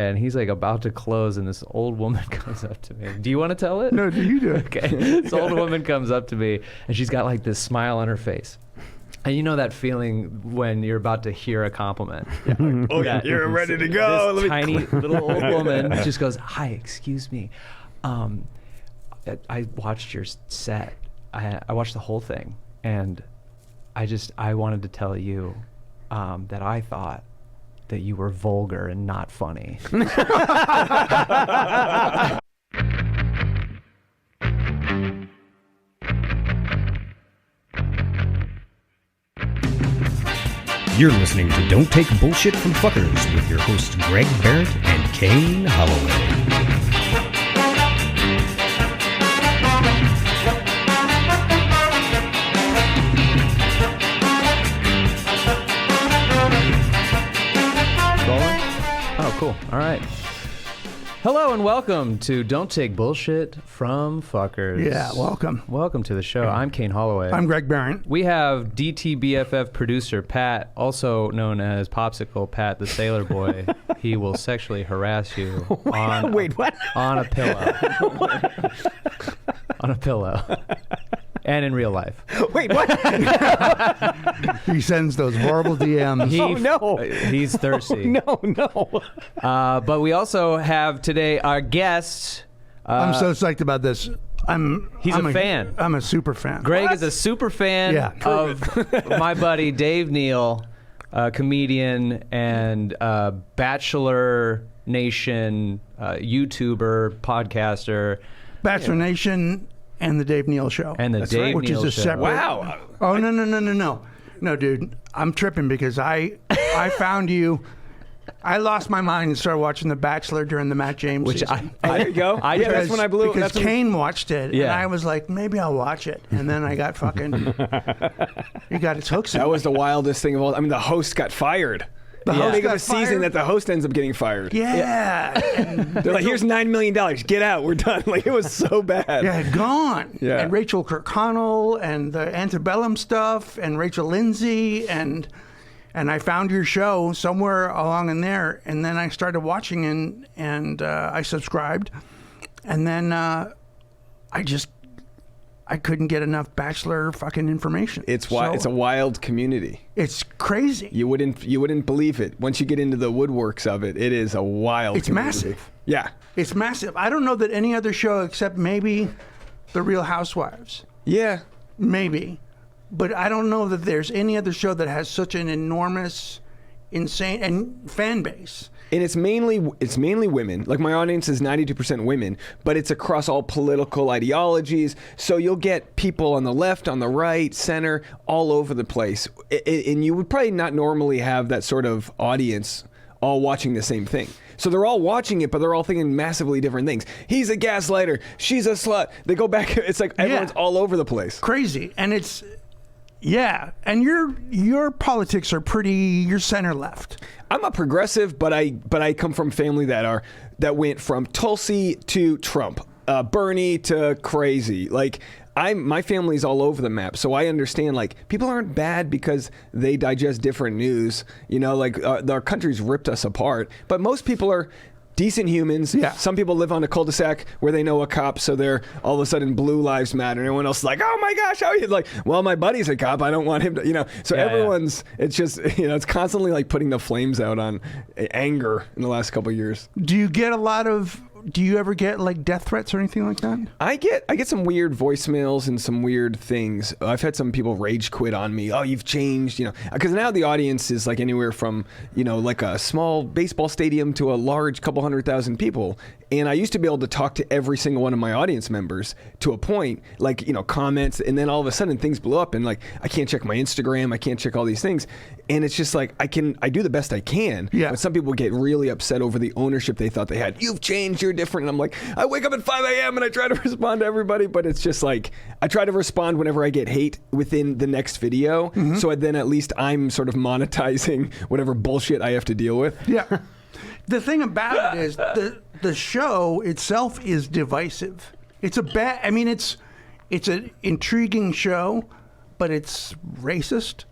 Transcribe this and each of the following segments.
and he's like about to close, and this old woman comes up to me. Do you want to tell it? No, you do it. Okay. This old woman comes up to me, and she's got like this smile on her face. And you know that feeling when you're about to hear a compliment. Yeah. You're ready to go. This tiny little old woman just goes, "Hi, excuse me. I watched your set. I watched the whole thing, and I wanted to tell you that I thought that you were vulgar and not funny." You're listening to Don't Take Bullshit from Fuckers with your hosts Greg Behrendt and Kane Holloway. Rolling? Oh, cool. All right. Hello and welcome to Don't Take Bullshit from Fuckers. Yeah, welcome. Welcome to the show. I'm Kane Holloway. I'm Greg Behrendt. We have DTBFF producer Pat, also known as Popsicle Pat the Sailor Boy. He will sexually harass you on Wait, what? On a pillow. On a pillow. And in real life. Wait, what? He sends those horrible DMs. Oh, no. He's thirsty. No. But we also have today our guest. I'm so psyched about this. He's a fan. I'm a super fan. Greg is a super fan of my buddy Dave Neal, comedian and Bachelor Nation YouTuber, podcaster. Bachelor Nation and the Dave Neal Show. And the Dave which Neal is a Show. separate. Wow. Oh, no. No, dude. I'm tripping because I found you. I lost my mind and started watching The Bachelor during the Matt James Which season. There you go. That's when I blew. Because That's Kane watched it, and Yeah. I was like, maybe I'll watch it. And then I got fucking... You got its hooks in That me. was the wildest thing of all. I mean, the host got fired. The How host big of got a season fired? that the host ends up getting fired. Yeah. And They're like, here's $9 million. Get out. We're done. Like, it was so bad. yeah, gone. Yeah. And Rachel Kirkconnell and the Antebellum stuff and Rachel Lindsay and I found your show somewhere along in there, and then I started watching and I subscribed, and then I couldn't get enough Bachelor fucking information. It's So, it's a wild community. it's crazy. You wouldn't believe it. Once you get into the woodworks of it, it is a wild It's community. massive. Yeah. It's massive. I don't know that any other show except maybe The Real Housewives. Yeah. Maybe. But I don't know that there's any other show that has such an enormous, insane and fan base. And it's mainly women. Like, my audience is 92% women, but it's across all political ideologies. So you'll get people on the left, on the right, center, all over the place. And you would probably not normally have that sort of audience all watching the same thing. So they're all watching it, but they're all thinking massively different things. He's a gaslighter. She's a slut. They go back. It's like everyone's all over the place. Crazy. And it's, yeah. And your politics are pretty, you're center left. I'm a progressive, but I come from family that went from Tulsi to Trump, Bernie to crazy. Like, my family's all over the map, so I understand, like, people aren't bad because they digest different news. You know, like, our country's ripped us apart, but most people are decent humans. Yeah. Some people live on a cul-de-sac where they know a cop, so they're all of a sudden blue lives matter. And everyone else is like, oh my gosh, how are you? Like, well, my buddy's a cop. I don't want him to, you know. So everyone's, it's just, you know, it's constantly like putting the flames out on anger in the last couple of years. Do you ever get like death threats or anything like that? I get some weird voicemails and some weird things. I've had some people rage quit on me. Oh, you've changed, you know, because now the audience is like anywhere from, you know, like a small baseball stadium to a large couple 100,000 people. And I used to be able to talk to every single one of my audience members to a point, like, you know, comments, and then all of a sudden things blew up, and like, I can't check my Instagram, I can't check all these things. And it's just like, I do the best I can. Yeah. But some people get really upset over the ownership they thought they had. You've changed, you're different. And I'm like, I wake up at 5 a.m. and I try to respond to everybody, but it's just like, I try to respond whenever I get hate within the next video. Mm-hmm. So then at least I'm sort of monetizing whatever bullshit I have to deal with. Yeah. The thing about it is the show itself is divisive. It's an intriguing show, but it's racist.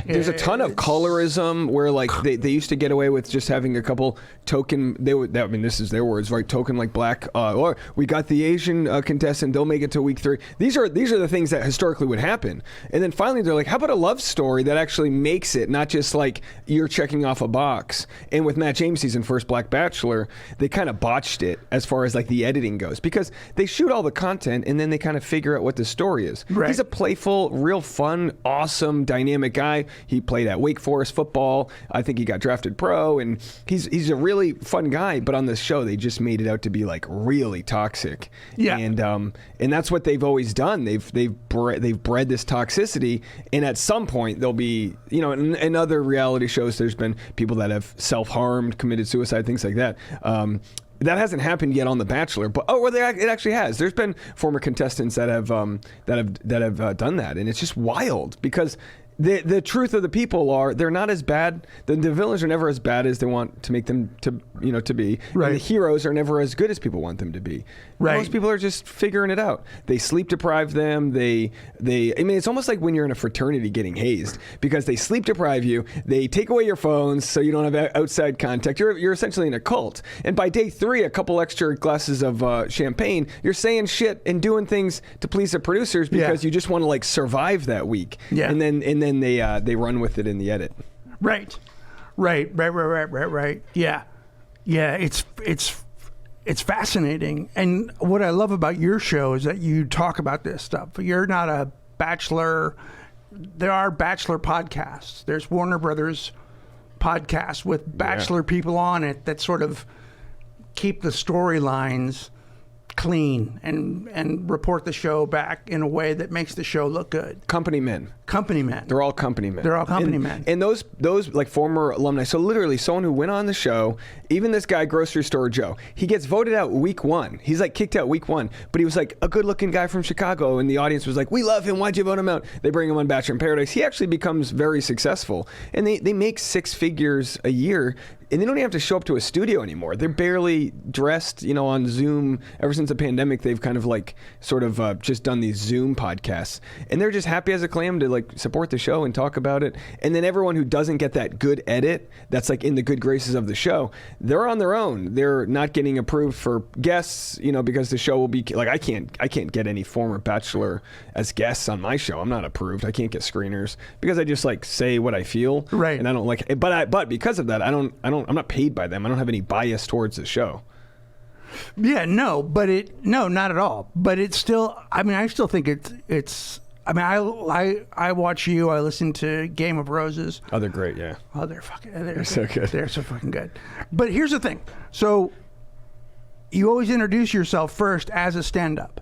There's a ton of colorism where like they used to get away with just having a couple token. I mean, this is their words, right? Token like black. Or we got the Asian contestant. They'll make it to week 3. These are the things that historically would happen. And then finally they're like, how about a love story that actually makes it, not just like you're checking off a box. And with Matt James' season, first Black Bachelor, they kind of botched it as far as like the editing goes, because they shoot all the content and then they kind of figure out what the story is. Right. He's a playful, real fun, awesome, dynamic guy. He played at Wake Forest football. I think he got drafted pro, and he's a really fun guy. But on this show, they just made it out to be like really toxic. Yeah. And that's what they've always done. They've bred this toxicity, and at some point there'll be, you know, in other reality shows, there's been people that have self-harmed, committed suicide, things like that. That hasn't happened yet on The Bachelor, but it actually has. There's been former contestants that have done that, and it's just wild because the truth of the people are they're not as bad. The villains are never as bad as they want to make them to be. Right. And the heroes are never as good as people want them to be. Right. Most people are just figuring it out. They sleep deprive them. I mean, it's almost like when you're in a fraternity getting hazed, because they sleep deprive you. They take away your phones so you don't have outside contact. You're essentially in a cult. And by day 3, a couple extra glasses of champagne, you're saying shit and doing things to please the producers because you just want to like survive that week. Yeah. And then they run with it in the edit. Right. Yeah. It's fascinating. And what I love about your show is that you talk about this stuff. You're not a Bachelor. There are Bachelor podcasts. There's Warner Brothers podcasts with Bachelor people on it that sort of keep the storylines clean and report the show back in a way that makes the show look good. Company men. They're all company men. And those like former alumni. So literally someone who went on the show, even this guy, Grocery Store Joe, he gets voted out week 1. He's like kicked out week 1, but he was like a good looking guy from Chicago, and the audience was like, we love him. Why'd you vote him out? They bring him on Bachelor in Paradise. He actually becomes very successful, and they make 6 figures a year. And they don't even have to show up to a studio anymore. They're barely dressed, you know, on Zoom. Ever since the pandemic, they've kind of like sort of just done these Zoom podcasts. And they're just happy as a clam to like support the show and talk about it. And then everyone who doesn't get that good edit, that's like in the good graces of the show, they're on their own. They're not getting approved for guests, you know, because the show will be like, I can't get any former Bachelor as guests on my show. I'm not approved. I can't get screeners because I just like say what I feel. Right. And I don't like it. But because of that, I'm not paid by them. I don't have any bias towards the show. Yeah, no, not at all. But it's still, I mean, I still think it's I mean, I watch you, I listen to Game of Roses. Oh, they're great, yeah. Oh, they're so good. They're so fucking good. But here's the thing. So you always introduce yourself first as a stand-up.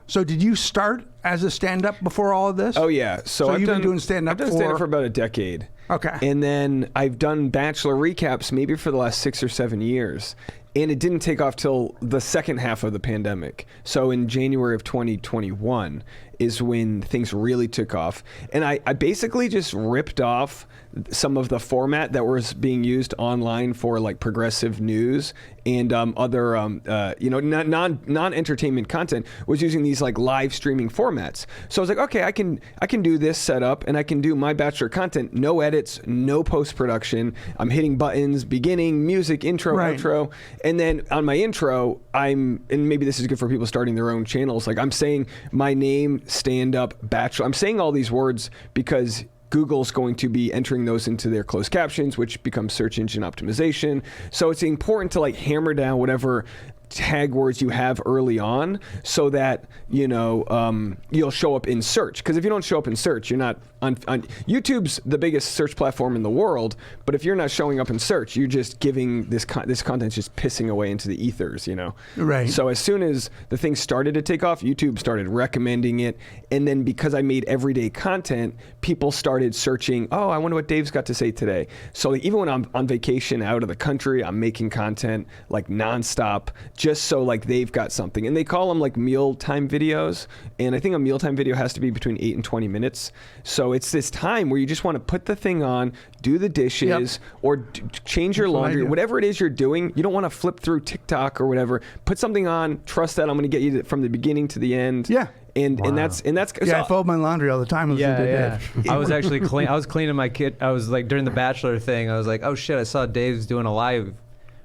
So did you start as a stand-up before all of this? Oh, yeah. So you've been doing stand-up I've done stand-up for about a decade. Okay. And then I've done Bachelor recaps maybe for the last 6 or 7 years. And it didn't take off till the second half of the pandemic. So in January of 2021 is when things really took off. And I basically just ripped off some of the format that was being used online for like progressive news and other non-entertainment content was using these like live streaming formats. So I was like, okay, I can do this setup and I can do my Bachelor content, no edits, no post-production. I'm hitting buttons, beginning, music, intro, outro. And then on my intro, and maybe this is good for people starting their own channels, like I'm saying my name, stand-up, Bachelor. I'm saying all these words because Google's going to be entering those into their closed captions, which becomes search engine optimization. So it's important to like hammer down whatever tag words you have early on so that, you know, you'll show up in search. Because if you don't show up in search, you're not on YouTube's the biggest search platform in the world, but if you're not showing up in search, you're just giving this content's just pissing away into the ethers, you know? Right. So as soon as the thing started to take off, YouTube started recommending it. And then because I made everyday content, people started searching, oh, I wonder what Dave's got to say today. So like, even when I'm on vacation out of the country, I'm making content like nonstop, just so like they've got something. And they call them like mealtime videos. And I think a mealtime video has to be between 8 and 20 minutes. So it's this time where you just want to put the thing on, do the dishes, or change your laundry, whatever it is you're doing. You don't want to flip through TikTok or whatever. Put something on, trust that I'm going to get you from the beginning to the end. Yeah. and that's Yeah, I fold my laundry all the time. Yeah. I was actually I was cleaning my kit. I was like, during the Bachelor thing, I was like, oh shit, I saw Dave's doing a live.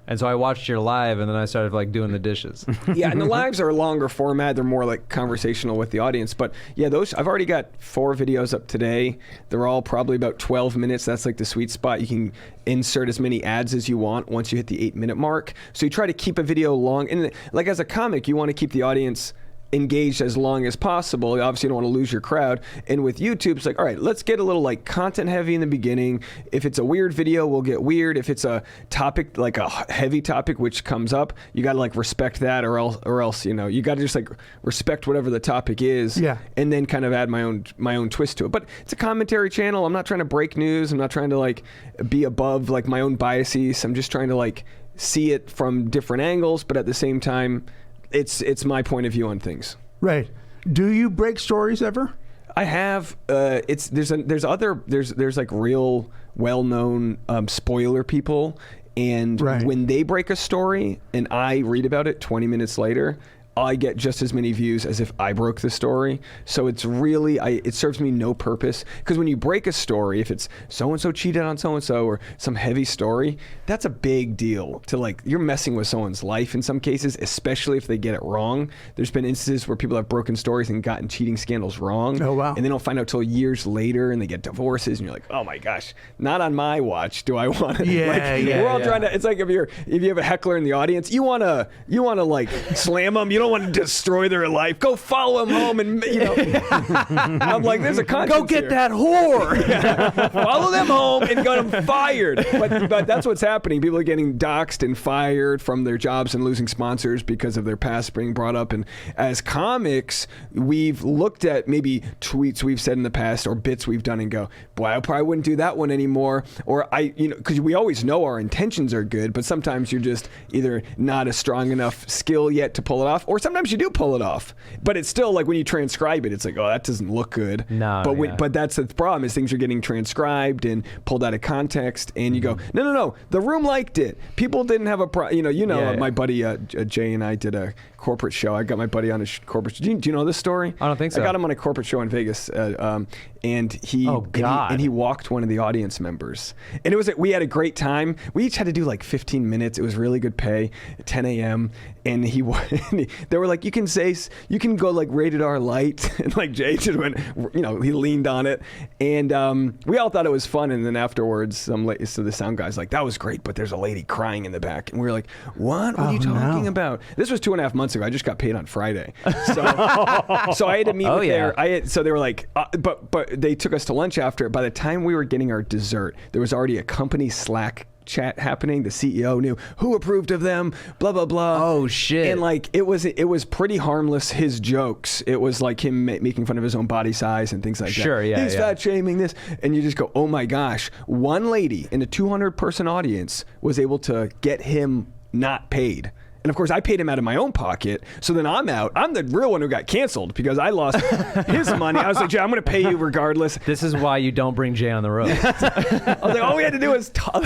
And so I watched your live, and then I started like doing the dishes. Yeah, and the lives are a longer format. They're more like conversational with the audience. But yeah, those I've already got 4 videos up today. They're all probably about 12 minutes. That's like the sweet spot. You can insert as many ads as you want once you hit the 8-minute mark. So you try to keep a video long. And like as a comic, you want to keep the audience engaged as long as possible. Obviously, you don't want to lose your crowd. And with YouTube, it's like, all right, let's get a little like content heavy in the beginning. If it's a weird video, we'll get weird. If it's a topic, like a heavy topic which comes up, you got to like respect that, or else you know, you got to just like respect whatever the topic is. Yeah. And then kind of add my own twist to it. But it's a commentary channel. I'm not trying to break news. I'm not trying to like be above like my own biases. I'm just trying to like see it from different angles, but at the same time, it's my point of view on things. Right. Do you break stories ever? I have. There's like real well-known spoiler people, and when they break a story and I read about it 20 minutes later, I get just as many views as if I broke the story. So it's really, it serves me no purpose. Because when you break a story, if it's so-and-so cheated on so-and-so or some heavy story, that's a big deal to like, you're messing with someone's life in some cases, especially if they get it wrong. There's been instances where people have broken stories and gotten cheating scandals wrong. Oh, wow. And they don't find out till years later and they get divorces and you're like, oh my gosh, not on my watch do I want to. We're all trying to, it's like if you have a heckler in the audience, you want to like slam them. You don't want to destroy their life. Go follow them home, and you know. I'm like, there's a conscience. Go get here. that whore. Yeah. Follow them home and get them fired. But that's what's happening. People are getting doxxed and fired from their jobs and losing sponsors because of their past being brought up. And as comics, we've looked at maybe tweets we've said in the past or bits we've done and go, boy, I probably wouldn't do that one anymore. Or because we always know our intentions are good, but sometimes you're just either not a strong enough skill yet to pull it off, or sometimes you do pull it off, but it's still like when you transcribe it, it's like, oh, that doesn't look good. No, but that's the problem is things are getting transcribed and pulled out of context, and you go, no, the room liked it. People didn't have a problem. My buddy Jay and I did a corporate show. I got my buddy on a corporate show. Do you know this story? I don't think so. I got him on a corporate show in Vegas, and he and he walked one of the audience members, and we had a great time. We each had to do like 15 minutes. It was really good pay at 10 a.m. and they were like, you can go like rated R light, and like Jay just went, he leaned on it, and we all thought it was fun. And then afterwards, so the sound guy's like, that was great, but there's a lady crying in the back, and we were like, what are you talking about? This was 2.5 months ago. I just got paid on Friday, so I had to meet with so they were like, but they took us to lunch after. By the time we were getting our dessert, there was already a company Slack chat happening. The CEO knew who approved of them, blah blah blah. Oh shit. And like it was pretty harmless, his jokes. It was like him making fun of his own body size and things like that. Sure, yeah. He's fat shaming this, and you just go, oh my gosh. One lady in a 200-person audience was able to get him not paid. And of course, I paid him out of my own pocket. So then I'm out. I'm the real one who got canceled because I lost his money. I was like, Jay, I'm going to pay you regardless. This is why you don't bring Jay on the road. I was like, all we had to do was talk.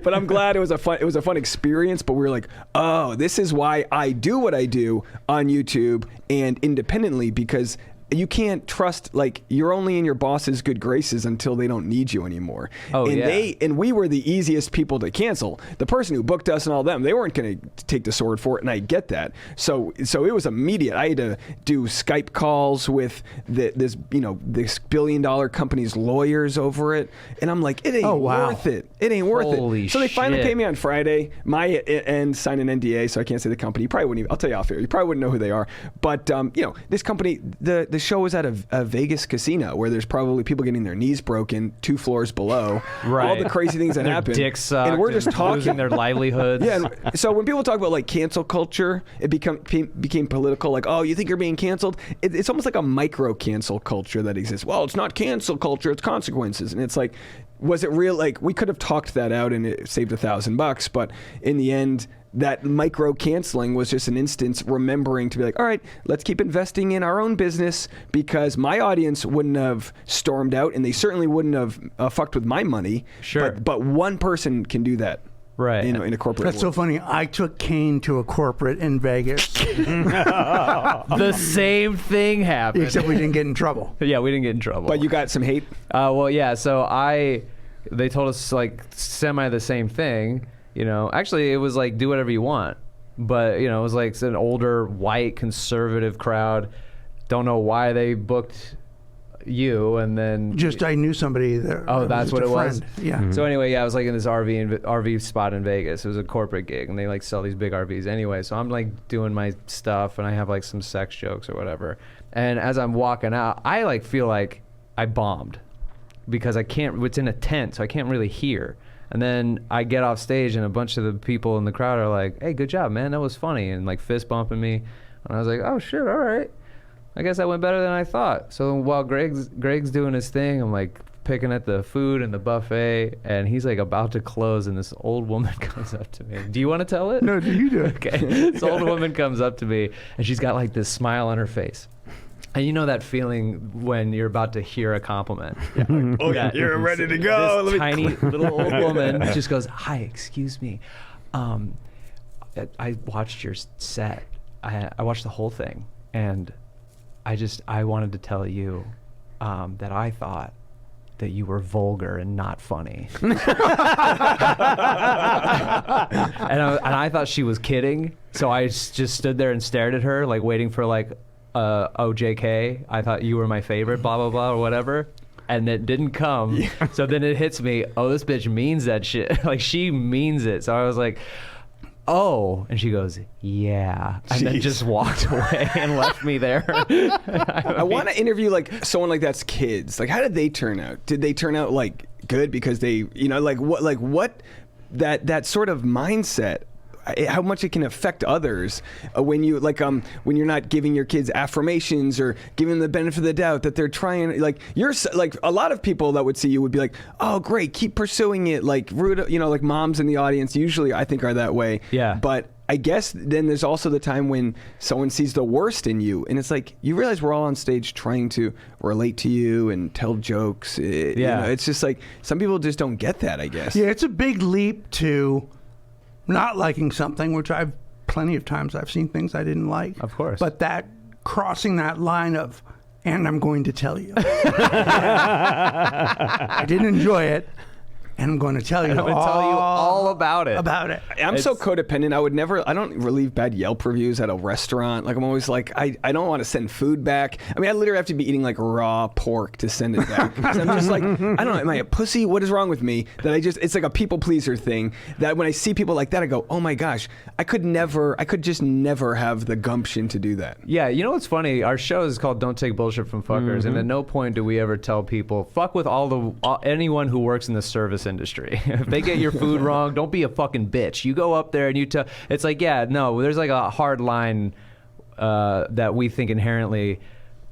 But I'm glad it was a fun experience. But we were like, oh, this is why I do what I do on YouTube and independently, because you can't trust, like, you're only in your boss's good graces until they don't need you anymore. Oh, and we were the easiest people to cancel. The person who booked us and all them, they weren't going to take the sword for it, and I get that. So it was immediate. I had to do Skype calls with this billion-dollar company's lawyers over it, and I'm like, it ain't worth it. It ain't worth Holy it. So they finally shit. paid me on Friday. And signed an NDA, so I can't say the company. You probably wouldn't even, I'll tell you off here. You probably wouldn't know who they are. But this company, the show was at a Vegas casino where there's probably people getting their knees broken 2 floors below. Right. All the crazy things that Their happen. dicks sucked, and we're just talking. losing their livelihoods. Yeah. And so when people talk about like cancel culture, it became political. Like, oh, you think you're being canceled? It's almost like a micro cancel culture that exists. Well, it's not cancel culture; it's consequences. And it's like, was it real? Like, we could have talked that out and it saved $1,000, but in the end, that micro canceling was just an instance remembering to be like, all right, let's keep investing in our own business, because my audience wouldn't have stormed out and they certainly wouldn't have fucked with my money. Sure. But one person can do that. Right. You know, in a corporate That's so world. funny. I took Kane to a corporate in Vegas, The same thing happened. except we didn't get in trouble. Yeah, we didn't get in trouble. But you got some hate? Well, yeah. So they told us like semi the same thing. You know, actually, it was like do whatever you want. But you know, it was like an older white conservative crowd. Don't know why they booked you, and then Just I knew somebody there. Oh, that's what it was? Yeah. So anyway, yeah, I was like in this RV spot in Vegas. It was a corporate gig, and they like sell these big RVs anyway. So I'm like doing my stuff, and I have like some sex jokes or whatever. And as I'm walking out, I like feel like I bombed because I can't. It's in a tent, so I can't really hear. And then I get off stage, and a bunch of the people in the crowd are like, "Hey, good job, man. That was funny," and like fist bumping me. And I was like, "Oh shit, all right. I guess I went better than I thought." So while Greg's doing his thing, I'm like picking at the food and the buffet, and he's like about to close, and this old woman comes up to me. Do you want to tell it? No, you do it. Okay. This old woman comes up to me, and she's got like this smile on her face. And you know that feeling when you're about to hear a compliment. Oh, Yeah. you're ready to go. This tiny little old woman just goes, "Hi, excuse me. I watched your set. I watched the whole thing, and I wanted to tell you that I thought that you were vulgar and not funny." And I thought she was kidding, so I just stood there and stared at her, like waiting for like OJK. I thought you were my favorite, blah blah blah, or whatever. And it didn't come. Yeah. So then it hits me. Oh, this bitch means that shit. Like she means it. So I was like, "Oh," and she goes, "Yeah," and then just walked away and left me there. I want to interview like someone like that's kids. Like, how did they turn out? Did they turn out like good because they, you know, like what that sort of mindset, how much it can affect others when you like when you're not giving your kids affirmations or giving them the benefit of the doubt that they're trying, like you're like a lot of people that would see you would be like, "Oh great, keep pursuing it," like rude, you know, like moms in the audience usually I think are that way. Yeah. But I guess then there's also the time when someone sees the worst in you, and it's like you realize we're all on stage trying to relate to you and tell jokes. You know, it's just like some people just don't get that, I guess. Yeah, it's a big leap to not liking something, which I've plenty of times I've seen things I didn't like. Of course. But that crossing that line of, and I'm going to tell you. I didn't enjoy it, and I'm going to tell you I'm going to tell you all about it. I'm so codependent. I don't leave bad Yelp reviews at a restaurant. Like I'm always like, I don't want to send food back. I mean, I literally have to be eating like raw pork to send it back. 'Cause I'm just like, I don't know, am I a pussy? What is wrong with me? That it's like a people pleaser thing that when I see people like that, I go, oh my gosh, I could just never have the gumption to do that. Yeah, you know what's funny? Our show is called Don't Take Bullshit from Fuckers, and at no point do we ever tell people, fuck with anyone who works in the service industry. If they get your food wrong, don't be a fucking bitch. You go up there and you tell. It's like, yeah, no, there's like a hard line that we think inherently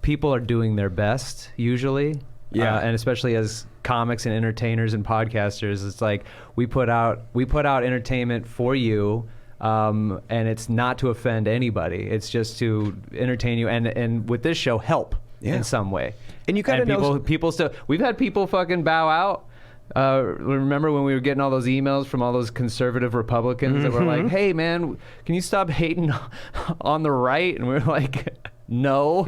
people are doing their best usually. Yeah. And especially as comics and entertainers and podcasters, it's like we put out entertainment for you. And it's not to offend anybody. It's just to entertain you and with this show help in some way. And you gotta know people still. We've had people fucking bow out. Remember when we were getting all those emails from all those conservative Republicans that were like, "Hey man, can you stop hating on the right?" And we were like, "No."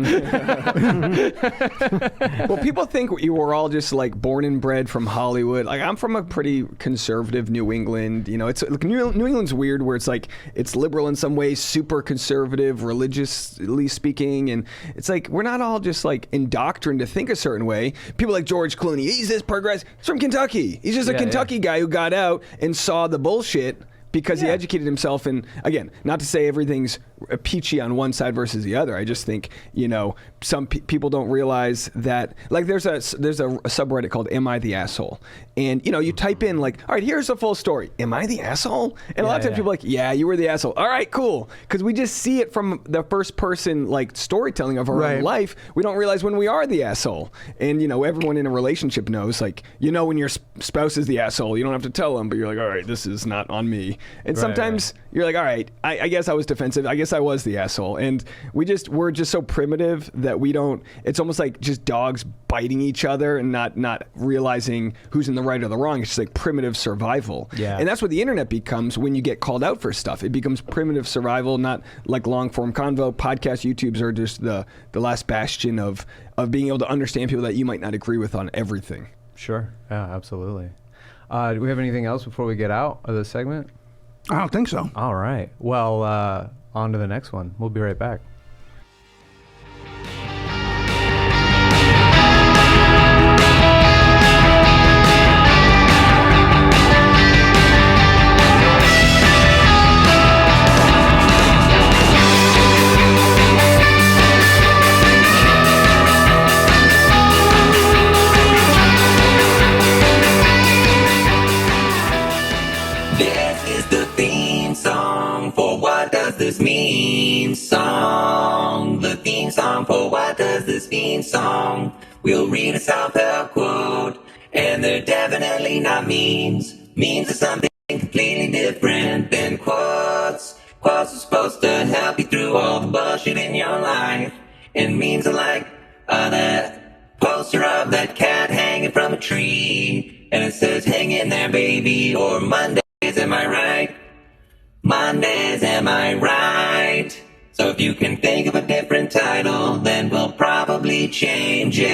Well, people think you were all just like born and bred from Hollywood. Like I'm from a pretty conservative New England. You know, it's like, New England's weird where it's like it's liberal in some ways, super conservative, religiously speaking, and it's like we're not all just like indoctrined to think a certain way. People like George Clooney, he's this progressive. He's from Kentucky. He's just a Kentucky guy who got out and saw the bullshit. Because he educated himself, and again, not to say everything's peachy on one side versus the other. I just think, you know, some people don't realize that. Like, there's a subreddit called "Am I the Asshole?" And you know, you type in like, "All right, here's the full story. Am I the asshole?" And a lot of times people are like, "Yeah, you were the asshole." All right, cool. Because we just see it from the first person like storytelling of our own life. We don't realize when we are the asshole. And you know, everyone in a relationship knows, like, you know, when your spouse is the asshole, you don't have to tell them, but you're like, all right, this is not on me. And sometimes you're like, all right, I guess I was defensive. I guess guess I was the asshole. And we're just so primitive that we don't. It's almost like just dogs biting each other and not realizing who's in the right or the wrong. It's just like primitive survival. Yeah. And that's what the internet becomes when you get called out for stuff. It becomes primitive survival, not like long form convo. Podcasts, YouTubes are just the last bastion of being able to understand people that you might not agree with on everything. Sure. Yeah, absolutely. Do we have anything else before we get out of this segment? I don't think so. All right. Well, on to the next one. We'll be right back. The theme song for What Does This Mean song. We'll read a self-help quote, and they're definitely not memes. Memes are something completely different than quotes. Quotes are supposed to help you through all the bullshit in your life. And memes are like that poster of that cat hanging from a tree, and it says, hang in there, baby, or Mondays, am I right? Mondays, am I right? So if you can think of a different title, then we'll probably change it.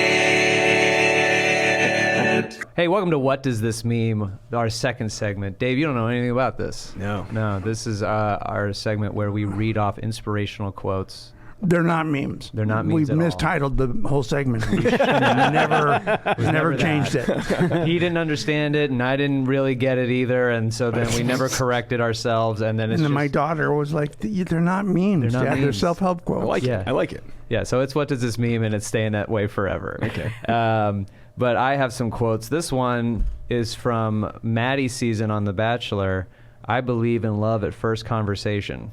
Hey, welcome to What Does This Meme, our second segment. Dave, you don't know anything about this. No, this is our segment where we read off inspirational quotes. They're not memes. They're not memes We've at all. mistitled the whole segment. We never changed it. He didn't understand it, and I didn't really get it either, and so then we never corrected ourselves, and then it's And then just, my daughter was like, they're not memes. They're not Dad. They're memes. self-help quotes. I like it. Yeah, so it's What Does This Meme, and it's staying that way forever. Okay. But I have some quotes. This one is from Maddie's season on The Bachelor. I believe in love at first conversation.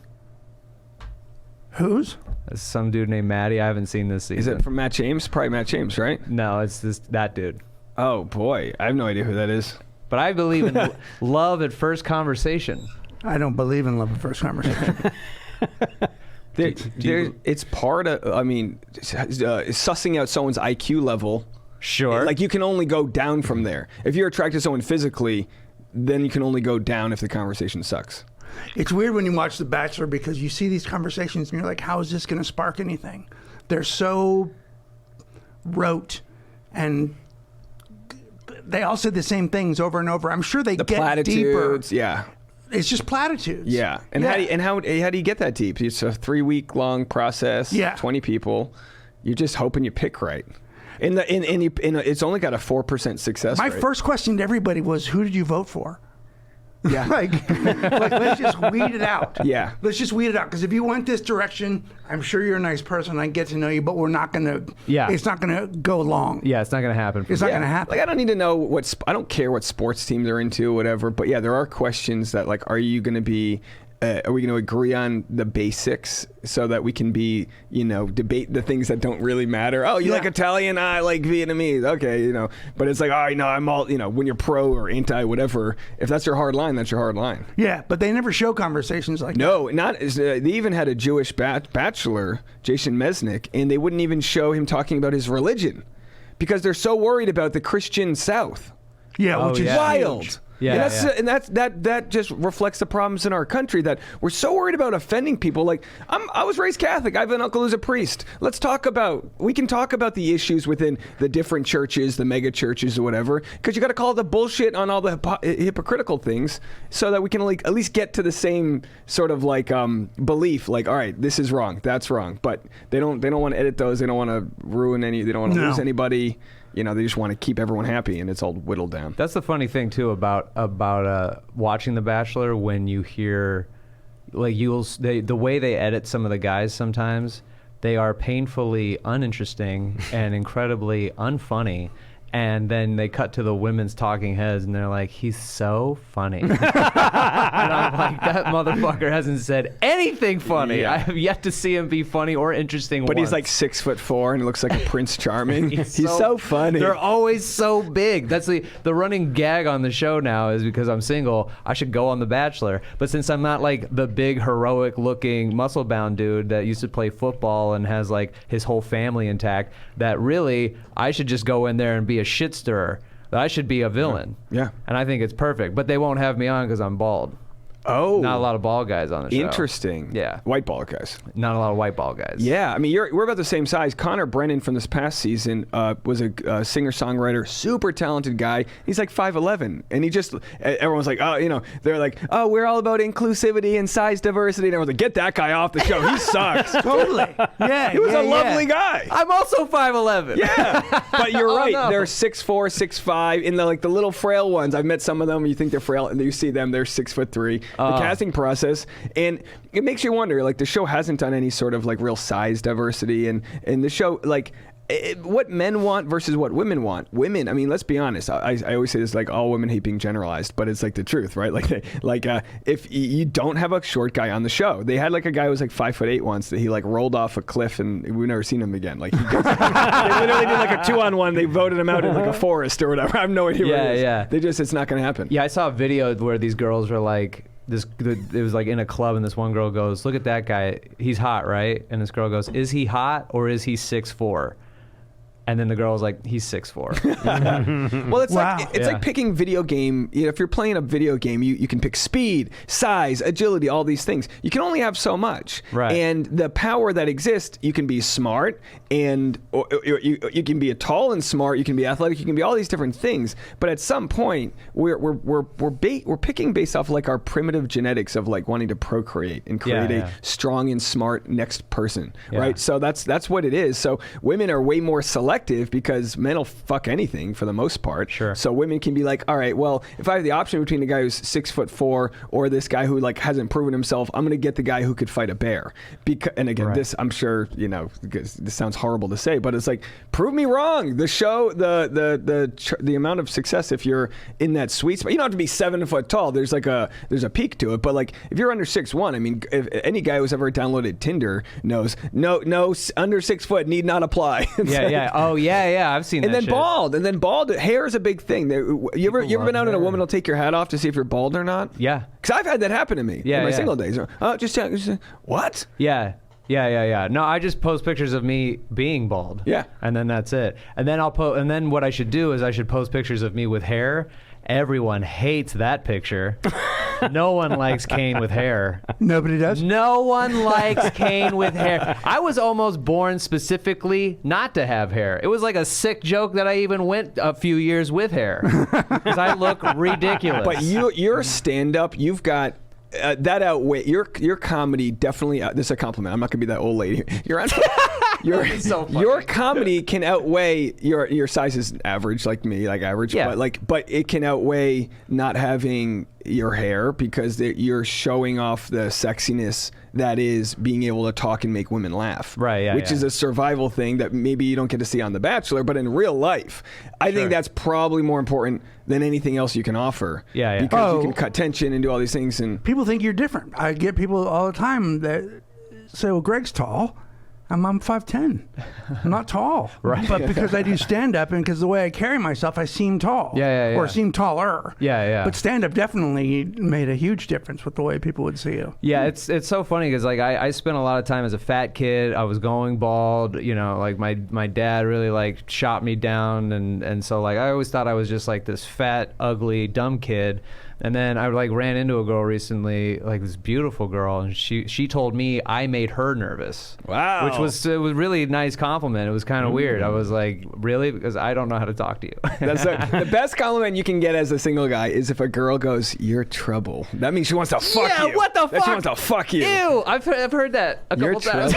Whose? Some dude named Maddie. I haven't seen this season. Is it from Matt James? Probably Matt James, right? No, it's that dude. Oh, boy. I have no idea who that is. But I believe in love at first conversation. I don't believe in love at first conversation. It's part of, sussing out someone's IQ level. Sure. Like, you can only go down from there. If you're attracted to someone physically, then you can only go down if the conversation sucks. It's weird when you watch The Bachelor because you see these conversations and you're like, how is this going to spark anything? They're so rote, and they all say the same things over and over. I'm sure they The get platitudes, deeper. yeah. It's just platitudes. Yeah. And how do you get that deep? It's a 3-week long process. Yeah. 20 people. You're just hoping you pick right. It's only got a 4% success My rate. first question to everybody was, who did you vote for? Yeah. like, let's just weed it out. Yeah. Let's just weed it out. Because if you went this direction, I'm sure you're a nice person. I get to know you, but we're not going to. Yeah. It's not going to go long. Yeah, it's not going to happen. It's not going to happen. Like, I don't need to know I don't care what sports team they're into or whatever, but yeah, there are questions that, like, are you going to be, are we going to agree on the basics so that we can be, debate the things that don't really matter? Oh, you like Italian? I like Vietnamese. Okay, but it's like, I'm all, when you're pro or anti whatever, if that's your hard line, that's your hard line. Yeah, but they never show conversations like that. No, they even had a Jewish bachelor, Jason Mesnick, and they wouldn't even show him talking about his religion because they're so worried about the Christian South. Yeah, which is wild. huge. Yeah, and that just reflects the problems in our country, that we're so worried about offending people. Like, I was raised Catholic. I have an uncle who's a priest. We can talk about the issues within the different churches, the mega churches or whatever, because you got to call the bullshit on all the hypocritical things so that we can at least get to the same sort of belief. Like, all right, this is wrong, that's wrong. But they don't want to edit those. They don't want to ruin any. They don't want to lose anybody. They just want to keep everyone happy, and it's all whittled down. That's the funny thing too about watching The Bachelor, when you hear, like, the way they edit some of the guys sometimes, they are painfully uninteresting and incredibly unfunny. And then they cut to the women's talking heads, and they're like, he's so funny. And I'm like, that motherfucker hasn't said anything funny. Yeah. I have yet to see him be funny or interesting But once. he's like 6'4" and he looks like a Prince Charming. he's so funny. They're always so big. That's the running gag on the show now is because I'm single, I should go on The Bachelor. But since I'm not like the big, heroic-looking, muscle-bound dude that used to play football and has like his whole family intact, that really, I should just go in there and be a shit stirrer. That I should be a villain. Yeah. And I think it's perfect. But they won't have me on because I'm bald. Oh. Not a lot of bald guys on the show. Interesting. Yeah. White ball guys. Not a lot of white bald guys. Yeah, I mean, we're about the same size. Connor Brennan from this past season was a singer-songwriter, super talented guy. He's like 5'11", and he just, everyone's like, oh, you know, they're like, oh, we're all about inclusivity and size diversity, and everyone's like, get that guy off the show. He sucks. Totally. Yeah. He was yeah, a lovely guy. I'm also 5'11". Yeah, but you're Oh, right. no. They're 6'4", 6'5", and the little frail ones. I've met some of them. You think they're frail, and you see them. They're 6'3". The casting process, and it makes you wonder. Like the show hasn't done any sort of like real size diversity, and the show like. What men want versus what women want. Women, I mean, let's be honest. I always say this, like all women hate being generalized, but it's like the truth, right? Like, if you don't have a short guy on the show, they had like a guy who was like 5'8" once that he like rolled off a cliff and we've never seen him again. Like, they literally did like a 2-on-1. They voted him out in like a forest or whatever. I have no idea what it is. Yeah. They just, it's not going to happen. Yeah, I saw a video where these girls were like, it was like in a club, and this one girl goes, "Look at that guy, he's hot, right?" And this girl goes, "Is he hot or is he 6'4"? And then the girl was like, "He's 6'4". Well, it's Wow. like like picking video game. You know, if you're playing a video game, you can pick speed, size, agility, all these things. You can only have so much. Right. And the power that exists, you can be smart, and or you can be tall and smart. You can be athletic. You can be all these different things. But at some point, we're picking based off like our primitive genetics of like wanting to procreate and create a strong and smart next person. Yeah. Right. So that's what it is. So women are way more selective because men will fuck anything for the most part. Sure. So women can be like, all right, well, if I have the option between the guy who's 6'4" or this guy who like hasn't proven himself, I'm going to get the guy who could fight a bear. And again, Right. this I'm sure this sounds horrible to say, but it's like prove me wrong. The show, the amount of success if you're in that sweet spot. You don't have to be 7 foot tall. There's a peak to it, but like if you're under 6'1", I mean, if any guy who's ever downloaded Tinder knows, no, under 6 foot need not apply. Yeah. Oh, yeah. I've seen And that then shit. bald. Hair is a big thing. You ever love been out and a hair. woman will take your hat off to see if you're bald or not? Yeah. Because I've had that happen to me Yeah, in my yeah. single days. Oh, just what? Yeah. No, I just post pictures of me being bald. Yeah. And then that's it. And then and then what I should do is I should post pictures of me with hair. Everyone hates that picture. No one likes Kane with hair. Nobody does? No one likes Kane with hair. I was almost born specifically not to have hair. It was like a sick joke that I even went a few years with hair because I look ridiculous. But your stand-up, you've got that outweigh your comedy. Definitely, this is a compliment. I'm not gonna be that old lady. You're on. So funny. Your comedy can outweigh your size is average, like me, like average. Yeah. But it can outweigh not having your hair because you're showing off the sexiness that is being able to talk and make women laugh. Right, yeah, Which yeah. is a survival thing that maybe you don't get to see on The Bachelor, but in real life, I think that's probably more important than anything else you can offer. Yeah. Because you Oh. can cut tension and do all these things. And People think you're different. I get people all the time that say, well, Greg's tall. I'm 5'10". I'm not tall. Right. But because I do stand-up and because the way I carry myself, I seem tall. Yeah. Or seem taller. Yeah. But stand-up definitely made a huge difference with the way people would see you. Yeah, it's so funny because like I spent a lot of time as a fat kid. I was going bald. Like my dad really like shot me down, and so like I always thought I was just like this fat, ugly, dumb kid. And then I like ran into a girl recently, like this beautiful girl, and she told me I made her nervous. Wow. Which was really a nice compliment. It was kind of weird. I was like, really? Because I don't know how to talk to you. that's the best compliment you can get as a single guy is if a girl goes, "You're trouble." That means she wants to fuck you. Yeah, what the That she fuck? wants to fuck you. Ew! I've heard that a You're couple times.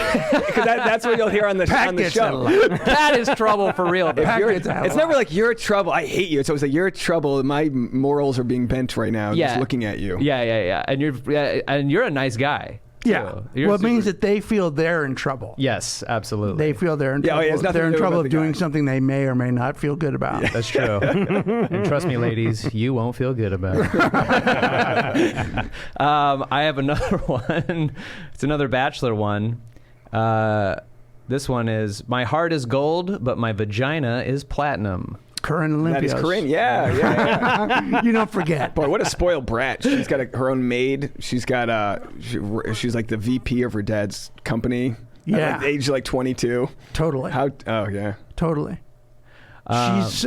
Because that's what you'll hear on the Pat on the gets show. That is trouble for real. dude. Pat You're- gets that a it's lot. never like you're trouble. I hate you. It's always like you're trouble. My morals are being bent right now. Just looking at you. Yeah. And you're a nice guy. too. Yeah. You're Well, it means super- that they feel they're in trouble. Yes, absolutely. They feel they're in Yeah, trouble. it has nothing They're in to do trouble with of the doing guy. something they may or may not feel good about. That's true. And trust me, ladies, you won't feel good about it. I have another one. It's another Bachelor one. This one is, my heart is gold, but my vagina is platinum. Corinne That Olympios. is Corinne. Yeah. You don't forget. Boy, what a spoiled brat. She's got her own maid. She's got she's like the VP of her dad's company. Yeah. At age like 22. Totally. Oh yeah. Totally. She's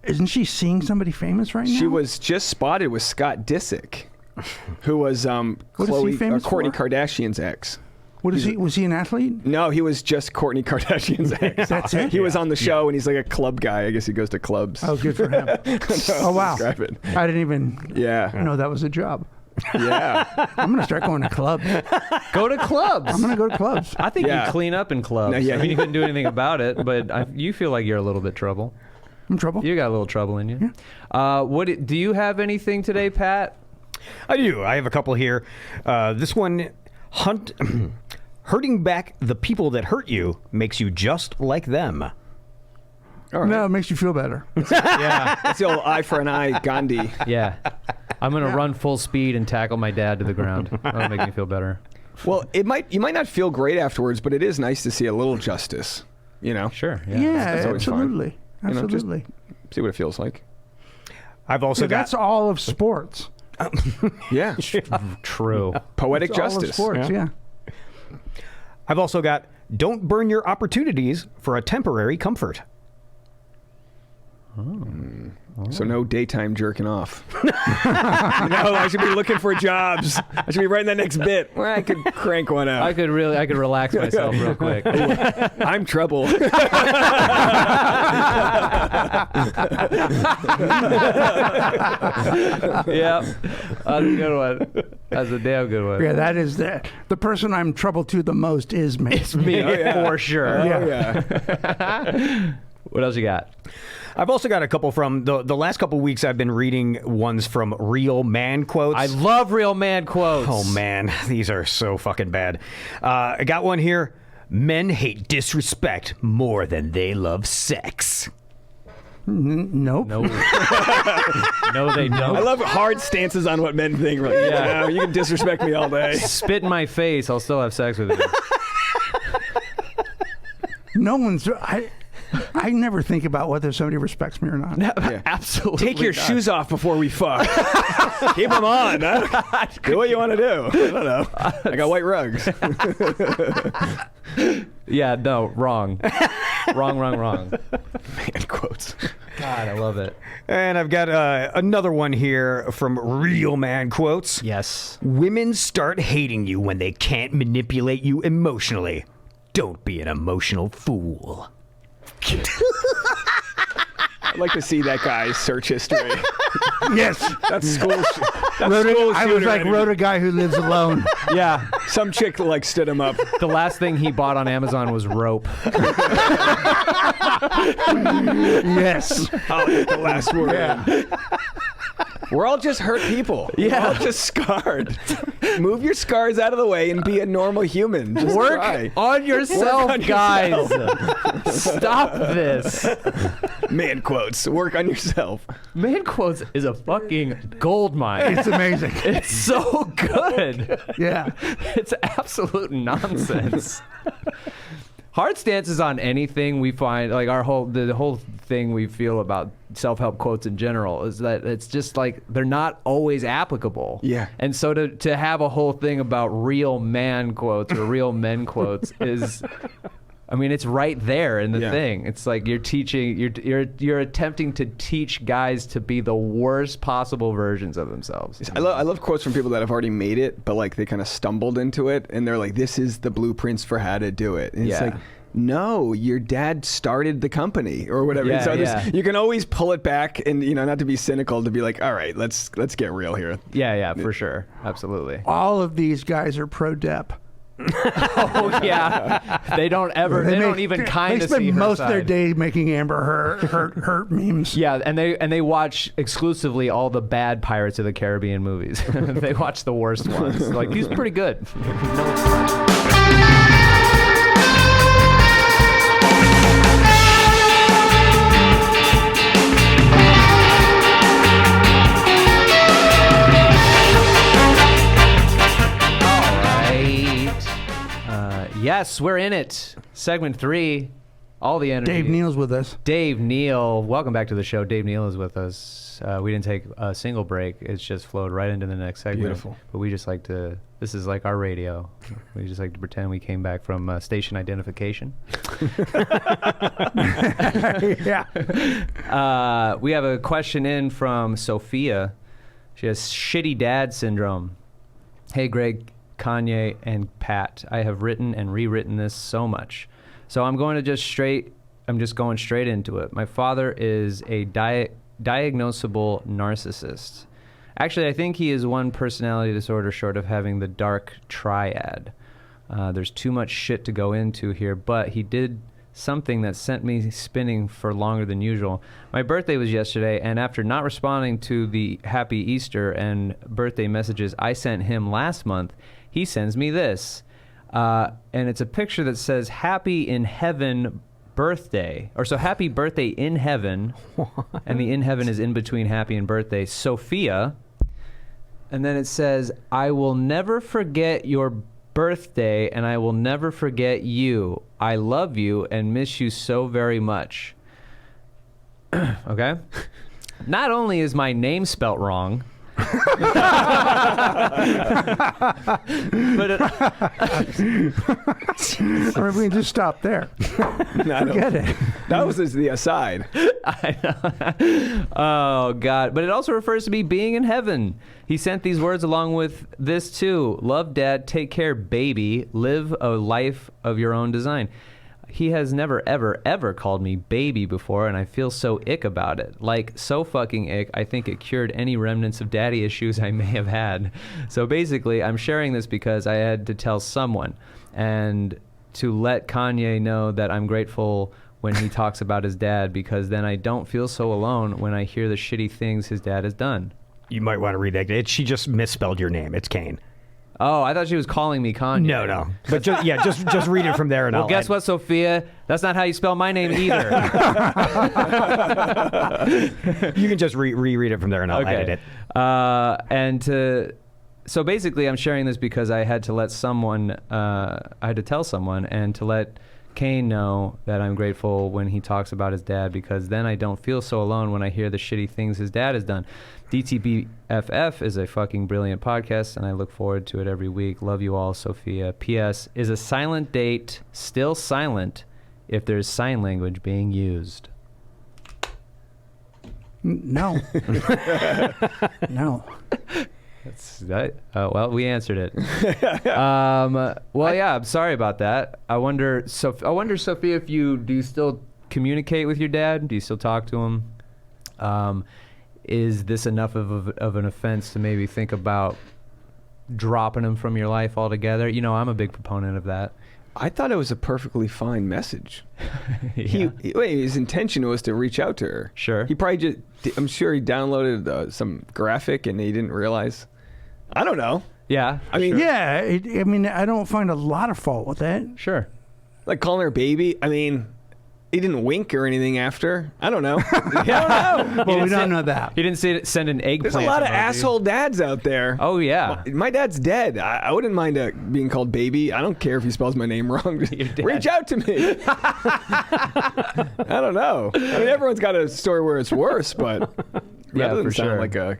isn't she seeing somebody famous right now? She was just spotted with Scott Disick, who was What is he Khloe famous Kourtney for? Kardashian's ex. What is he? Was he an athlete? No, he was just Kourtney Kardashian's ex. That's it? He was on the show, and he's like a club guy. I guess he goes to clubs. Oh, good for him. Oh, wow. Describe it. I didn't even Yeah. know that was a job. Yeah. I'm going to start going to clubs. Go to clubs. I'm going to go to clubs. I think Yeah. you clean up in clubs. No, yeah. I mean, you couldn't do anything about it, but you feel like you're a little bit trouble. I'm in trouble. You got a little trouble in you. Do you have anything today, Pat? I do. I have a couple here. This one, hurting back the people that hurt you makes you just like them. All right. No, it makes you feel better. Yeah. That's the old eye for an eye, Gandhi. Yeah. I'm going to run full speed and tackle my dad to the ground. That'll make me feel better. Well, you might not feel great afterwards, but it is nice to see a little justice. You know, Sure. Yeah, that's always fun. absolutely. You know, just- Absolutely. see what it feels like. I've also got. That's all of sports. Yeah, True. poetic It's all of justice. sports, yeah. I've also got. Don't burn your opportunities for a temporary comfort. So no daytime jerking off. No, I should be looking for jobs. I should be writing that next bit where I could crank one out. I could relax myself real quick. I'm trouble. Yeah. That's a good one. That's a damn good one. Yeah, that is the person I'm troubled to the most is me. It's me, yeah. for sure. Oh, Yeah. yeah. What else you got? I've also got a couple from the last couple weeks. I've been reading ones from Real Man Quotes. I love real man quotes. Oh man, these are so fucking bad. I got one here. Men hate disrespect more than they love sex. Nope. No. No, they don't. I love hard stances on what men think. Like, Yeah. yeah, you can disrespect me all day. Spit in my face. I'll still have sex with you. No one's. I never think about whether somebody respects me or not. Absolutely. Take your not. shoes off before we fuck. Keep them on. Huh? Do what you want to do. I don't know. I got white rugs. Yeah, no, wrong. Wrong. Man quotes. God, I love it. And I've got another one here from Real Man Quotes. Yes. Women start hating you when they can't manipulate you emotionally. Don't be an emotional fool. I'd like to see that guy's search history. Yes. That's school. That's I was like, wrote a guy who lives alone. Yeah. Some chick like stood him up. The last thing he bought on Amazon was rope. Yes. I'll get the last word. Yeah. We're all just hurt people. Yeah. We're all just scarred. Move your scars out of the way and be a normal human. Just Work try. on yourself, Work on guys. Stop this. Man quotes. Work on yourself. Man quotes is a fucking gold mine. It's amazing. It's so good. Yeah. It's absolute nonsense. Hard stances on anything we find, like the whole thing we feel about self-help quotes in general is that it's just like they're not always applicable. Yeah. And so to have a whole thing about real man quotes or real men quotes is, I mean, it's right there in the Yeah. thing. It's like you're teaching, you're attempting to teach guys to be the worst possible versions of themselves. I love quotes from people that have already made it, but like they kind of stumbled into it, and they're like, "This is the blueprints for how to do it." And it's Yeah. like, no, your dad started the company or whatever. Yeah, So yeah. you can always pull it back, and not to be cynical, to be like, "All right, let's get real here." Yeah, for sure. Absolutely. All of these guys are pro-dep. Oh yeah, they don't ever. They don't even kind They of see spend her most of their side. day making Amber hurt memes. Yeah, and they watch exclusively all the bad Pirates of the Caribbean movies. They watch the worst ones. Like, he's pretty good. Yes, we're in it. Segment 3. All the energy. Dave Neal's with us. Dave Neal. Welcome back to the show. Dave Neal is with us. We didn't take a single break. It's just flowed right into the next segment. Beautiful. But we just like to, this is like our radio. We just like to pretend we came back from station identification. Yeah. We have a question in from Sophia. She has shitty dad syndrome. Hey, Greg, Kanye, and Pat, I have written and rewritten this so much. So I'm just going straight into it. My father is a diagnosable narcissist. Actually, I think he is one personality disorder short of having the dark triad. There's too much shit to go into here, but he did something that sent me spinning for longer than usual. My birthday was yesterday, and after not responding to the Happy Easter and birthday messages I sent him last month, he sends me this. And it's a picture that says Happy in Heaven Birthday. Or so Happy Birthday in Heaven. And the in heaven is in between happy and birthday. Sophia. And then it says, I will never forget your birthday and I will never forget you. I love you and miss you so very much. Okay? Not only is my name spelt wrong, but Or we can just stop there. Forget it. That was just the aside. I know. Oh God! But it also refers to me being in heaven. He sent these words along with this too: "Love, Dad. Take care, baby. Live a life of your own design." He has never, ever, ever called me baby before, and I feel so ick about it. Like, so fucking ick, I think it cured any remnants of daddy issues I may have had. So basically, I'm sharing this because I had to tell someone, and to let Kanye know that I'm grateful when he talks about his dad, because then I don't feel so alone when I hear the shitty things his dad has done. You might want to read that. She just misspelled your name. It's Kane. Oh, I thought she was calling me Kanye. No. But just read it from there. And Well, I'll guess add. what, Sophia? That's not how you spell my name either. You can just reread it from there, and I'll edit it. So basically, I'm sharing this because I had to let someone, I had to tell someone, and to let Kane know that I'm grateful when he talks about his dad, because then I don't feel so alone when I hear the shitty things his dad has done. DTBFF is a fucking brilliant podcast, and I look forward to it every week. Love you all, Sophia. P.S. Is a silent date still silent if there's sign language being used? No. No. That's that. Well, we answered it. Well, yeah, I'm sorry about that. I wonder, Sophia, if do you still communicate with your dad? Do you still talk to him? Is this enough of an offense to maybe think about dropping him from your life altogether? You know, I'm a big proponent of that. I thought it was a perfectly fine message. Yeah. His intention was to reach out to her. Sure. He probably I'm sure he downloaded some graphic and he didn't realize. I don't know. Yeah. I mean, Yeah, I mean, I don't find a lot of fault with that. Sure. like calling her baby. I mean, he didn't wink or anything after. I don't know. I don't know. Well, we don't know that. He didn't send an eggplant. There's a lot of emoji. asshole dads out there. Oh, yeah. My dad's dead. I wouldn't mind being called baby. I don't care if he spells my name wrong. Just reach out to me. I don't know. I mean, everyone's got a story where it's worse, but Yeah, that doesn't for sound sure. like a.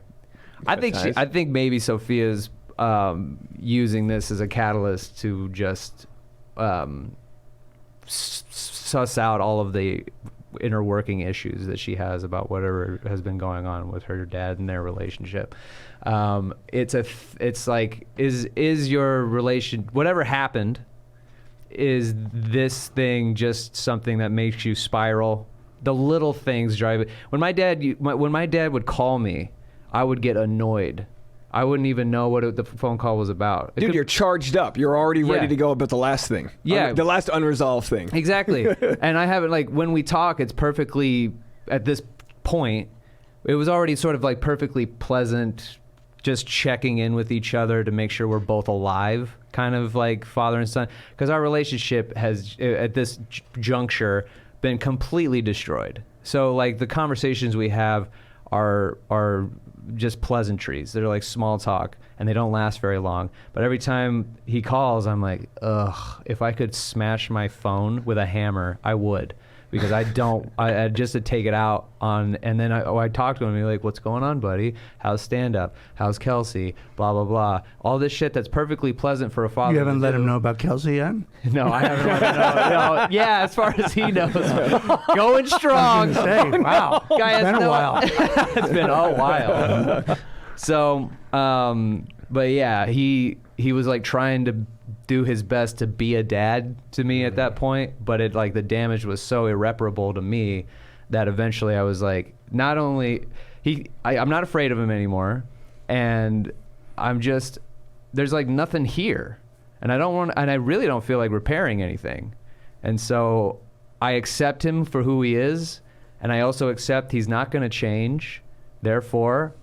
I think maybe Sophia's using this as a catalyst to just suss out all of the inner working issues that she has about whatever has been going on with her dad and their relationship. It's like, is your relation, whatever happened, is this thing just something that makes you spiral? The little things drive it. When my dad would call me, I would get annoyed. I wouldn't even know what the phone call was about. Dude, you're charged up. You're already ready to go about the last thing. Yeah. The last unresolved thing. Exactly. And I haven't, like, when we talk, it's perfectly, at this point, it was already sort of like perfectly pleasant, just checking in with each other to make sure we're both alive, kind of like father and son. Because our relationship has, at this juncture, been completely destroyed. So, like, the conversations we have are just pleasantries. They're like small talk, and they don't last very long. But every time he calls, I'm like, ugh, if I could smash my phone with a hammer, I would. Because I just to take it out on, and then I talk to him and be like, what's going on, buddy? How's stand-up? How's Kelsey? Blah, blah, blah. All this shit that's perfectly pleasant for a father. You haven't let him know about Kelsey yet? No, I haven't let him know. No. Yeah, as far as he knows. Going strong. Wow. Guy has It's been a while. It's been a while. So, but yeah, he was like trying to do his best to be a dad to me at that point, but it, like, the damage was so irreparable to me that eventually I was like, not only I'm not afraid of him anymore, and there's like nothing here, and I really don't feel like repairing anything, and so I accept him for who he is, and I also accept he's not going to change. Therefore,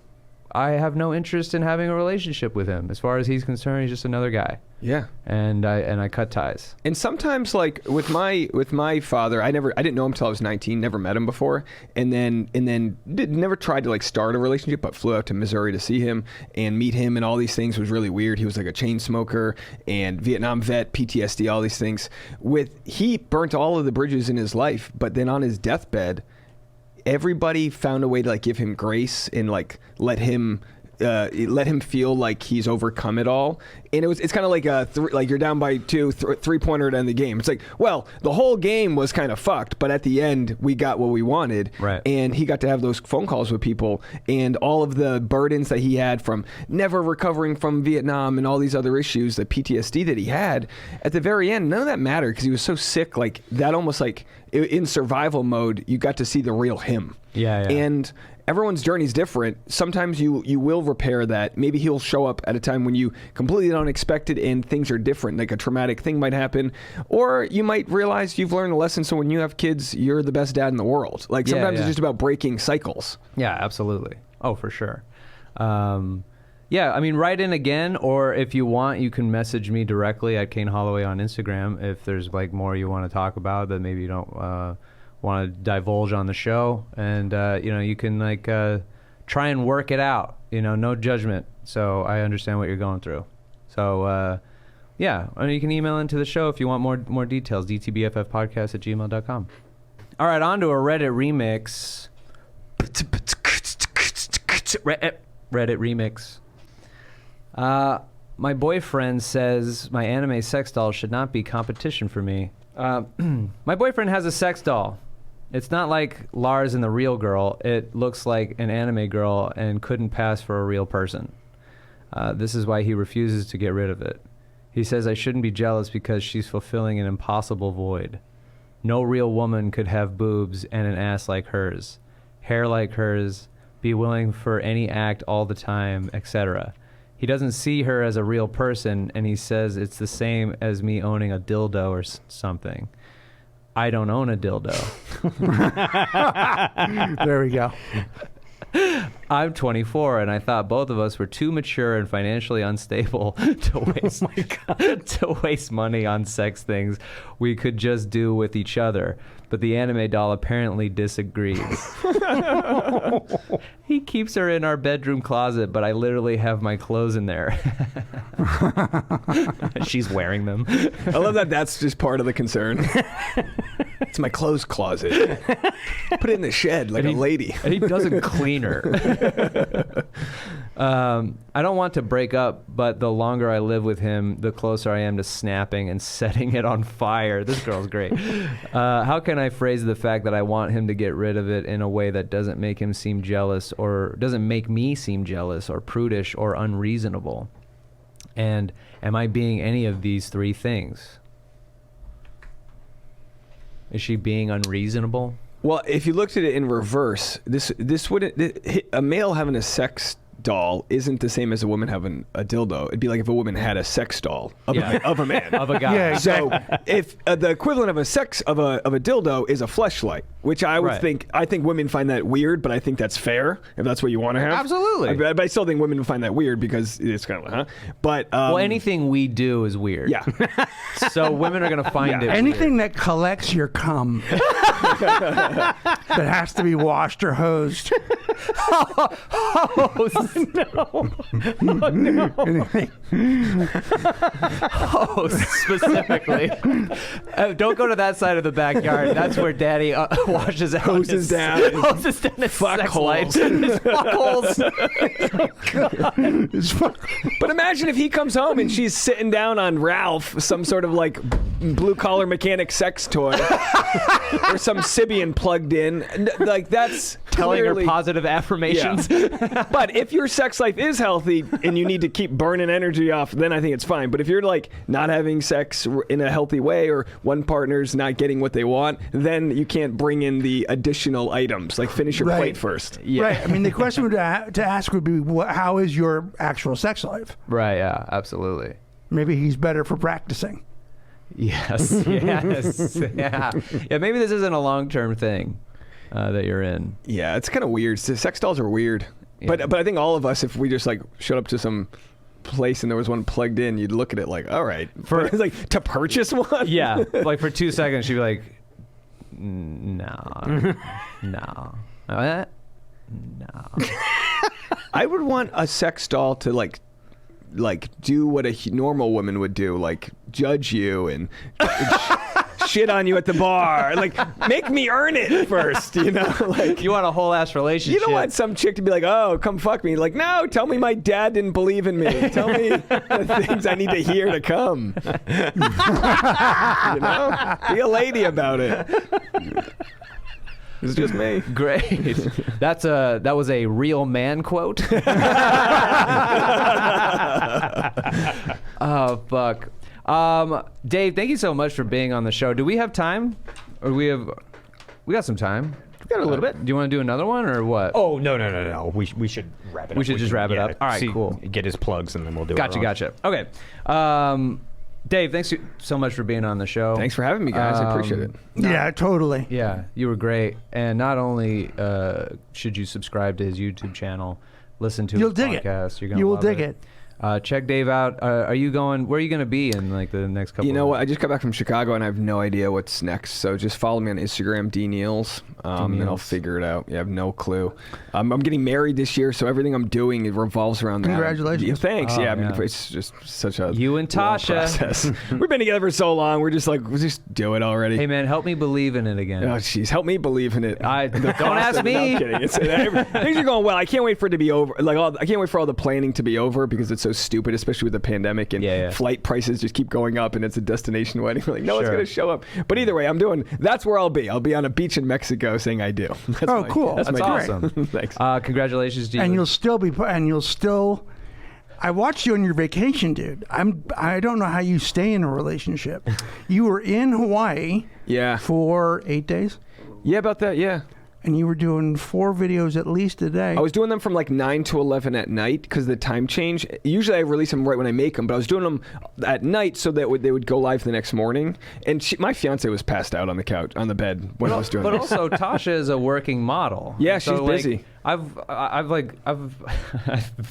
I have no interest in having a relationship with him. As far as he's concerned, he's just another guy. Yeah. And I cut ties. And sometimes, like with my father, I didn't know him till I was 19, never met him before, and then never tried to like start a relationship, but flew out to Missouri to see him and meet him, and all these things was really weird. He was like a chain smoker and Vietnam vet, PTSD, all these things. He burnt all of the bridges in his life, but then on his deathbed, everybody found a way to like give him grace and like let him feel like he's overcome it all. And it's kind of like like you're down by 3-pointer to end the game. It's like, well, the whole game was kind of fucked, but at the end we got what we wanted. Right. And he got to have those phone calls with people, and all of the burdens that he had from never recovering from Vietnam and all these other issues, the PTSD that he had, at the very end, none of that mattered because he was so sick. Like that, almost like in survival mode, you got to see the real him. Yeah. And everyone's journey is different. Sometimes you will repair that. Maybe he'll show up at a time when you completely don't expect it and things are different, like a traumatic thing might happen. Or you might realize you've learned a lesson, so when you have kids, you're the best dad in the world. Like sometimes it's just about breaking cycles. Yeah, absolutely. Oh, for sure. Yeah, I mean, write in again, or if you want, you can message me directly at Kane Holloway on Instagram if there's like more you want to talk about that maybe you don't want to divulge on the show, and you can like try and work it out. No judgment. So I understand what you're going through. So yeah, you can email into the show if you want more details. dtbffpodcast@gmail.com. All right, on to a Reddit remix. Reddit remix. My boyfriend says my anime sex doll should not be competition for me. My boyfriend has a sex doll. It's not like Lars and the Real Girl. It looks like an anime girl and couldn't pass for a real person. This is why he refuses to get rid of it. He says I shouldn't be jealous because she's fulfilling an impossible void. No real woman could have boobs and an ass like hers, hair like hers, be willing for any act all the time, etc. He doesn't see her as a real person, and he says it's the same as me owning a dildo or something. I don't own a dildo. There we go. I'm 24, and I thought both of us were too mature and financially unstable to waste, to waste money on sex things we could just do with each other. But the anime doll apparently disagrees. He keeps her in our bedroom closet, but I literally have my clothes in there. She's wearing them. I love that that's just part of the concern. It's my clothes closet. Put it in the shed like a lady. And he doesn't clean her. I don't want to break up, but the longer I live with him, the closer I am to snapping and setting it on fire. This girl's great. How can I phrase the fact that I want him to get rid of it in a way that doesn't make him seem jealous, or doesn't make me seem jealous or prudish or unreasonable? And am I being any of these three things? Is she being unreasonable? Well, if you looked at it in reverse, this wouldn't, a male having a sex doll isn't the same as a woman having a dildo. It'd be like if a woman had a sex doll of, of a man. Of a guy. Yeah, So if the equivalent of a dildo is a fleshlight, which I would think women find that weird, but I think that's fair if that's what you want to have. Absolutely. But I still think women would find that weird because it's kind of But Well, anything we do is weird. Yeah. So women are going to find it Anything weird. that collects your cum that has to be washed or hosed. Anything. Specifically. Don't go to that side of the backyard. That's where Daddy washes out Hoses down his fuck sex holes. lights. His fuck holes. But imagine if he comes home and she's sitting down on Ralph, some sort of like blue collar mechanic sex toy, or some Sibian plugged in. Like that's Telling clearly, her positive affirmations. Yeah. But if your sex life is healthy and you need to keep burning energy off, then I think it's fine. But if you're like not having sex in a healthy way, or one partner's not getting what they want, then you can't bring in the additional items. Like finish your plate first. Yeah. Right. I mean, the question to ask would be, how is your actual sex life? Right, yeah, absolutely. Maybe he's better for practicing. Yes, yes, yeah. Yeah, maybe this isn't a long-term thing that you're in. Yeah, it's kind of weird. Sex dolls are weird. Yeah. But I think all of us, if we just like showed up to some place and there was one plugged in, you'd look at it like, all right, it's like to purchase one. Yeah, like for 2 seconds she'd be like, no, no, no. I would want a sex doll to like do what a normal woman would do, like judge you and shit on you at the bar. Like, make me earn it first, you know? Like, You want a whole ass relationship. you don't want some chick to be like, oh, come fuck me. Like, no, tell me my dad didn't believe in me. Tell me the things I need to hear to come. You know? Be a lady about it. It's just me. Great. That was a real man quote. Oh fuck. Dave, thank you so much for being on the show. Do we have time? Or we got some time. We got a little bit. Do you want to do another one or what? Oh, no. We should wrap it up. We should just wrap it up. All right, cool. Get his plugs and then we'll do it. Gotcha. Okay. Dave, thanks so much for being on the show. Thanks for having me, guys. I appreciate it. Yeah, totally. Yeah, you were great. And not only should you subscribe to his YouTube channel, listen to his podcast. You're gonna You will love dig it. Check Dave out. Where are you going to be in like the next couple You know of what? I just got back from Chicago and I have no idea what's next. So just follow me on Instagram, Dneals, and I'll figure it out. You have no clue. I'm getting married this year, so everything I'm doing it revolves around that. Congratulations. Yeah, thanks. Oh, I mean, yeah. it's just such a You and long Tasha. process. We've been together for so long. We're just like, we'll just do it already. Hey man, help me believe in it again. Oh, jeez, help me believe in it. Don't ask me. No, I'm kidding. Things are going well. I can't wait for it to be over. I can't wait for all the planning to be over because it's so stupid, especially with the pandemic and flight prices just keep going up and it's a destination wedding. We're like, no one's going to show up. But either way, that's where I'll be. I'll be on a beach in Mexico saying I do. Cool. That's my awesome. Thanks. Congratulations to you. And you'll still I watched you on your vacation, dude. I don't know how you stay in a relationship. You were in Hawaii for 8 days? Yeah, about that, yeah. And you were doing 4 videos at least a day. I was doing them from like 9 to 11 at night because the time change. Usually I release them right when I make them, but I was doing them at night so that they would go live the next morning. And my fiance was passed out on the couch, on the bed when I was doing But them. also, Tasha is a working model. Yeah, So, she's busy. I've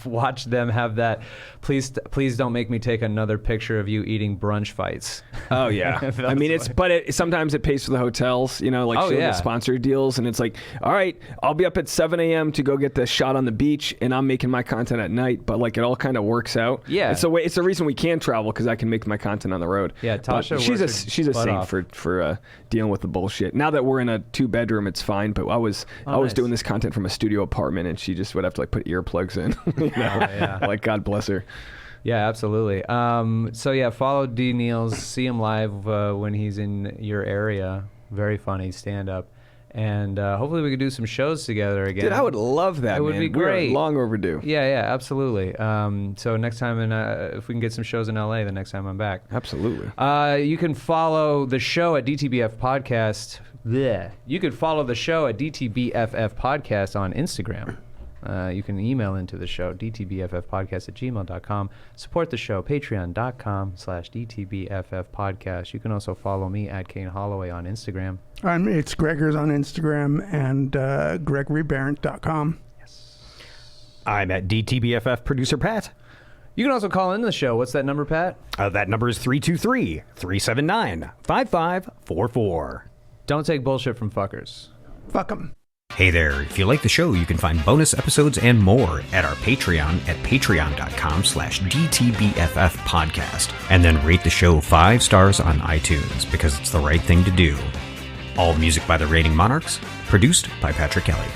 watched them have that. Please don't make me take another picture of you eating brunch fights. Oh yeah, I mean sometimes it pays for the hotels, you know, like the sponsored deals, and it's like, all right, I'll be up at 7 a.m. to go get the shot on the beach, and I'm making my content at night, but like it all kind of works out. Yeah, it's the reason we can travel because I can make my content on the road. Yeah, Tasha, she's a saint for dealing with the bullshit. Now that we're in a 2-bedroom, it's fine, but I was doing this content from a studio apartment, and she just would have to like put earplugs in. You know? Like God bless her. Yeah, absolutely. So yeah, follow D Neals, see him live when he's in your area. Very funny stand up, and hopefully we could do some shows together again. Dude, I would love that. It would be great. We're long overdue. Yeah, absolutely. So next time, if we can get some shows in LA, the next time I'm back. Absolutely. You can follow the show at DTBF Podcast. Bleh. You can follow the show at DTBFF Podcast on Instagram. You can email into the show, dtbffpodcast@gmail.com. Support the show, patreon.com/dtbffpodcast. You can also follow me at Kane Holloway on Instagram. It's Gregor's on Instagram and GregoryBehrendt.com. I'm at DTBFF Producer Pat. You can also call in the show. What's that number, Pat? That number is 323-379-5544. Don't take bullshit from fuckers. Fuck them. Hey there, if you like the show, you can find bonus episodes and more at our Patreon at patreon.com/DTBFF podcast. And then rate the show 5 stars on iTunes because it's the right thing to do. All music by the Rating Monarchs, produced by Patrick Kelly.